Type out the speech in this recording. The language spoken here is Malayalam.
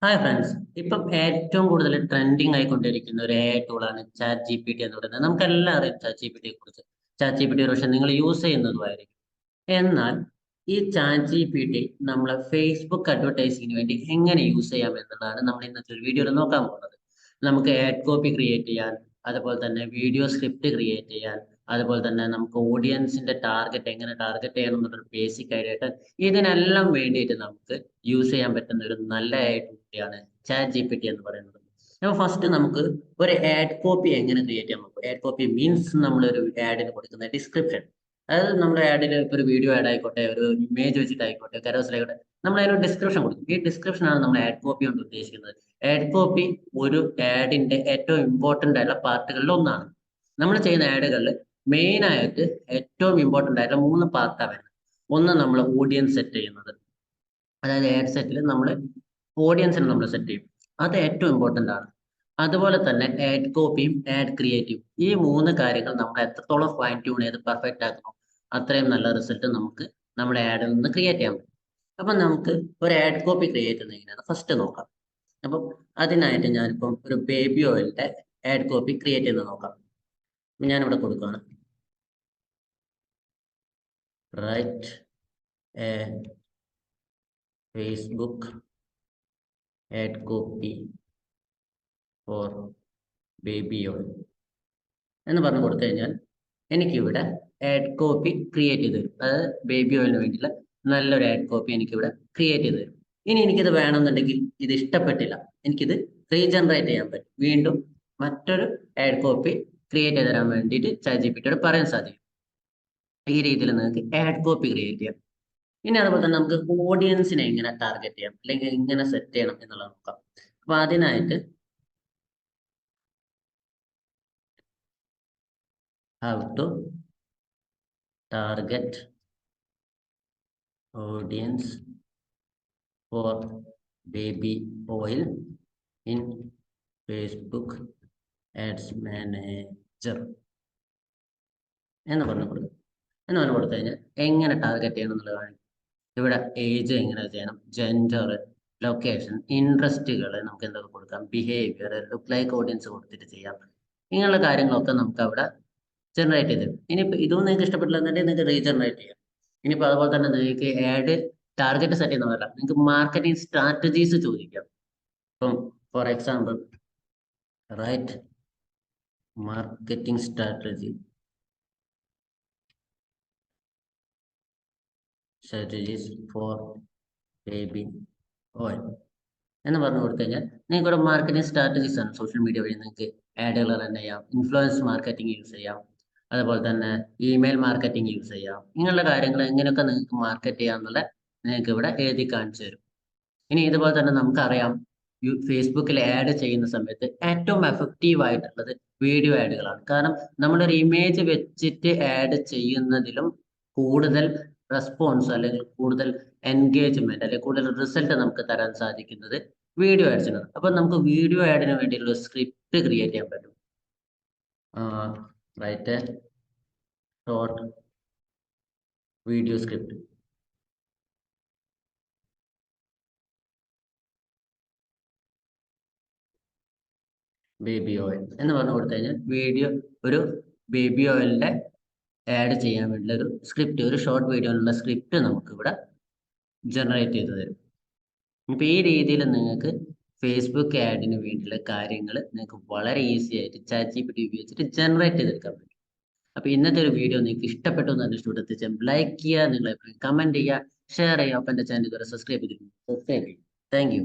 Hi friends. ഇപ്പം ഏറ്റവും കൂടുതൽ ട്രെൻഡിങ് ആയിക്കൊണ്ടിരിക്കുന്ന ഒരു AI ടൂളാണ് ചാറ്റ് ജി പി ടി എന്ന് പറയുന്നത്. നമുക്കെല്ലാം അറിയാം ചാറ്റ് ജി പി ടിയെ കുറിച്ച്. ചാറ്റ് ജി പി ടി ഒരു പക്ഷേ നിങ്ങൾ യൂസ് ചെയ്യുന്നതുമായിരിക്കും. എന്നാൽ ഈ ചാറ്റ് ജി പി ടി നമ്മളെ ഫേസ്ബുക്ക് അഡ്വർടൈസിങ്ങിന് വേണ്ടി എങ്ങനെ യൂസ് ചെയ്യാം എന്നുള്ളതാണ് നമ്മൾ ഇന്നത്തെ ഒരു വീഡിയോയിൽ നോക്കാൻ പോകുന്നത്. നമുക്ക് ആഡ് കോപ്പി ക്രിയേറ്റ് ചെയ്യാൻ, അതുപോലെ തന്നെ വീഡിയോ സ്ക്രിപ്റ്റ് ക്രിയേറ്റ് ചെയ്യാൻ, അതുപോലെ തന്നെ നമുക്ക് ഓഡിയൻസിന്റെ ടാർഗറ്റ് എങ്ങനെ ടാർഗറ്റ് ചെയ്യണം എന്നുള്ളൊരു ബേസിക് ഐഡിയ ആയിട്ട് ഇതിനെല്ലാം വേണ്ടിയിട്ട് നമുക്ക് യൂസ് ചെയ്യാൻ പറ്റുന്ന ഒരു നല്ല AI ടൂളാണ് ചാറ്റ് ജി പി ടി എന്ന് പറയുന്നത്. അപ്പോൾ ഫസ്റ്റ് നമുക്ക് ഒരു ആഡ് കോപ്പി എങ്ങനെ ക്രിയേറ്റ് ചെയ്യാൻ നോക്കും. ആഡ് കോപ്പി മീൻസ് നമ്മളൊരു ആഡിന് കൊടുക്കുന്ന ഡിസ്ക്രിപ്ഷൻ. അതായത് നമ്മുടെ ആഡിൽ ഇപ്പോൾ ഒരു വീഡിയോ ആഡ് ആയിക്കോട്ടെ, ഒരു ഇമേജ് വെച്ചിട്ടായിക്കോട്ടെ, കരോസലായിക്കോട്ടെ, നമ്മൾ അതിനൊരു ഡിസ്ക്രിപ്ഷൻ കൊടുക്കും. ഈ ഡിസ്ക്രിപ്ഷനാണ് നമ്മൾ ആഡ് കോപ്പി കൊണ്ട് ഉദ്ദേശിക്കുന്നത്. ആഡ് കോപ്പി ഒരു ആഡിന്റെ ഏറ്റവും ഇമ്പോർട്ടന്റ് ആയിട്ടുള്ള പാർട്ടുകളിൽ ഒന്നാണ്. നമ്മൾ ചെയ്യുന്ന ആഡുകളിൽ മെയിൻ ആയിട്ട് ഏറ്റവും ഇമ്പോർട്ടന്റ് ആയിട്ടുള്ള 3 പാർട്ടാണ് വരുന്നത്. ഒന്ന് നമ്മൾ ഓഡിയൻസ് സെറ്റ് ചെയ്യുന്നത്, അതായത് ആഡ് സെറ്റിൽ നമ്മൾ ഓഡിയൻസിനെ നമ്മൾ സെറ്റ് ചെയ്യും. അത് ഏറ്റവും ഇമ്പോർട്ടന്റ് ആണ്. അതുപോലെ തന്നെ ആഡ് കോപ്പിയും ആഡ് ക്രിയേറ്റീവ്, ഈ 3 കാര്യങ്ങൾ നമ്മൾ എത്രത്തോളം ഫൈൻ ട്യൂൺ ചെയ്ത് പെർഫെക്റ്റ് ആക്കുന്നു അത്രയും നല്ല റിസൾട്ട് നമുക്ക് നമ്മുടെ ആഡിൽ നിന്ന് ക്രിയേറ്റ് ചെയ്യാൻ പറ്റും. അപ്പം നമുക്ക് ഒരു ആഡ് കോപ്പി ക്രിയേറ്റ് ചെയ്യുന്നത് എങ്ങനെയാണ് ഫസ്റ്റ് നോക്കാം. അപ്പം അതിനായിട്ട് ഞാനിപ്പം ഒരു ബേബി ഓയിലിന്റെ ആഡ് കോപ്പി ക്രിയേറ്റ് ചെയ്യുന്നത് നോക്കാം. ഞാനിവിടെ കൊടുക്കുകയാണ്, write a Facebook add copy four baby oil എന്ന് പറഞ്ഞു കൊടുത്തു കഴിഞ്ഞാൽ എനിക്കിവിടെ ആഡ് കോപ്പി ക്രിയേറ്റ് ചെയ്ത് തരും. അതായത് ബേബി ഓയിലിന് വേണ്ടിയിട്ടുള്ള നല്ലൊരു ആഡ് കോപ്പി എനിക്കിവിടെ ക്രിയേറ്റ് ചെയ്ത് തരും. ഇനി എനിക്കിത് വേണമെന്നുണ്ടെങ്കിൽ ഇത് ഇഷ്ടപ്പെട്ടില്ല, എനിക്കിത് റീജനറേറ്റ് ചെയ്യാൻ പറ്റും. വീണ്ടും മറ്റൊരു ആഡ് കോപ്പി ക്രിയേറ്റ് ചെയ്ത് തരാൻ വേണ്ടിയിട്ട് ചാറ്റ് ജി പി ടിയോട് പറയാൻ സാധിക്കും. ഈ രീതിയിൽ നിങ്ങൾക്ക് ആഡ് കോപ്പി ക്രിയേറ്റ് ചെയ്യാം. ഇനി അതുപോലെ തന്നെ നമുക്ക് ഓഡിയൻസിനെ എങ്ങനെ ടാർഗറ്റ് ചെയ്യാം അല്ലെങ്കിൽ എങ്ങനെ സെറ്റ് ചെയ്യണം എന്നുള്ളത് നോക്കാം. അപ്പൊ അതിനായിട്ട് how to target audience for baby oil in Facebook Ads Manager എന്ന് പറഞ്ഞു കൊടുക്കും. എന്ന് പറഞ്ഞു കൊടുത്തു കഴിഞ്ഞാൽ എങ്ങനെ ടാർഗറ്റ് ചെയ്യണം എന്നുള്ളതാണ്. ഇവിടെ ഏജ് എങ്ങനെ ചെയ്യണം, ജെൻഡർ, ലൊക്കേഷൻ, ഇൻട്രസ്റ്റുകൾ നമുക്ക് എന്തൊക്കെ കൊടുക്കാം, ബിഹേവിയർ, ലുക്ക് ലൈക്ക് ഓഡിയൻസ് കൊടുത്തിട്ട് ചെയ്യാം. ഇങ്ങനെയുള്ള കാര്യങ്ങളൊക്കെ നമുക്ക് അവിടെ ജനറേറ്റ് ചെയ്ത് തരും. ഇനിയിപ്പോൾ ഇതൊന്നും നിങ്ങൾക്ക് ഇഷ്ടപ്പെട്ടില്ലെന്നുണ്ടെങ്കിൽ നിങ്ങൾക്ക് റീജനറേറ്റ് ചെയ്യാം. ഇനിയിപ്പോൾ അതുപോലെ തന്നെ നിങ്ങൾക്ക് ആഡ് ടാർഗറ്റ് സെറ്റ് ചെയ്യുന്നതല്ല, നിങ്ങൾക്ക് മാർക്കറ്റിംഗ് സ്ട്രാറ്റജീസ് ചോദിക്കാം. ഇപ്പം for example right marketing strategies for baby oil എന്ന് പറഞ്ഞു കൊടുത്തു കഴിഞ്ഞാൽ നിങ്ങൾക്ക് ഇവിടെ മാർക്കറ്റിംഗ് സ്ട്രാറ്റജീസ് ആണ്. സോഷ്യൽ മീഡിയ വഴി നിങ്ങൾക്ക് ആഡുകൾ റൺ ചെയ്യാം, ഇൻഫ്ലുവൻസ് മാർക്കറ്റിംഗ് യൂസ് ചെയ്യാം, അതുപോലെ തന്നെ ഇമെയിൽ മാർക്കറ്റിംഗ് യൂസ് ചെയ്യാം. ഇങ്ങനെയുള്ള കാര്യങ്ങൾ എങ്ങനെയൊക്കെ നിങ്ങൾക്ക് മാർക്കറ്റ് ചെയ്യാമെന്നുള്ള നിങ്ങൾക്ക് ഇവിടെ എഴുതി കാണിച്ചു തരും. ഇനി ഇതുപോലെ തന്നെ നമുക്കറിയാം, ഫേസ്ബുക്കിൽ ആഡ് ചെയ്യുന്ന സമയത്ത് ഏറ്റവും എഫക്റ്റീവ് ആയിട്ടുള്ളത് വീഡിയോ ആഡുകളാണ്. കാരണം നമ്മളൊരു ഇമേജ് വെച്ചിട്ട് ആഡ് ചെയ്യുന്നതിലും കൂടുതൽ റെസ്പോൺസ് അല്ലെങ്കിൽ കൂടുതൽ എൻഗേജ്മെന്റ് അല്ലെങ്കിൽ കൂടുതൽ റിസൾട്ട് നമുക്ക് തരാൻ സാധിക്കുന്നത് വീഡിയോ ആഡ്സിനാണ്. അപ്പൊ നമുക്ക് വീഡിയോ ആഡിന് വേണ്ടിയിട്ടുള്ള സ്ക്രിപ്റ്റ് ക്രിയേറ്റ് ചെയ്യാൻ പറ്റും. Write a short video script. Baby oil എന്ന് പറഞ്ഞു കൊടുത്തു കഴിഞ്ഞാൽ ഒരു ബേബി ഓയിലിന്റെ ആഡ് ചെയ്യാൻ വേണ്ടിയുള്ള ഒരു സ്ക്രിപ്റ്റ്, ഒരു ഷോർട്ട് വീഡിയോയിലുള്ള സ്ക്രിപ്റ്റ് നമുക്ക് ഇവിടെ ജനറേറ്റ് ചെയ്ത് തരും. ഇപ്പൊ ഈ രീതിയിൽ നിങ്ങൾക്ക് ഫേസ്ബുക്ക് ആഡിന് വേണ്ടിയുള്ള കാര്യങ്ങൾ നിങ്ങൾക്ക് വളരെ ഈസി ആയിട്ട് ചാറ്റ് ജി പി ടി ഉപയോഗിച്ചിട്ട് ജനറേറ്റ് ചെയ്തെടുക്കാൻ പറ്റും. അപ്പൊ ഇന്നത്തെ ഒരു വീഡിയോ നിങ്ങൾക്ക് ഇഷ്ടപ്പെട്ടു എന്ന് ഇഷ്ടപ്പെട്ട ലൈക്ക് ചെയ്യുക, നിങ്ങളെ കമന്റ് ചെയ്യുക, ഷെയർ ചെയ്യുക. ഒപ്പം എന്റെ ചാനൽ ഇതുവരെ സബ്സ്ക്രൈബ് ചെയ്തിട്ടുണ്ട്, സബ്സ്ക്രൈബ് ചെയ്യും. Thank you.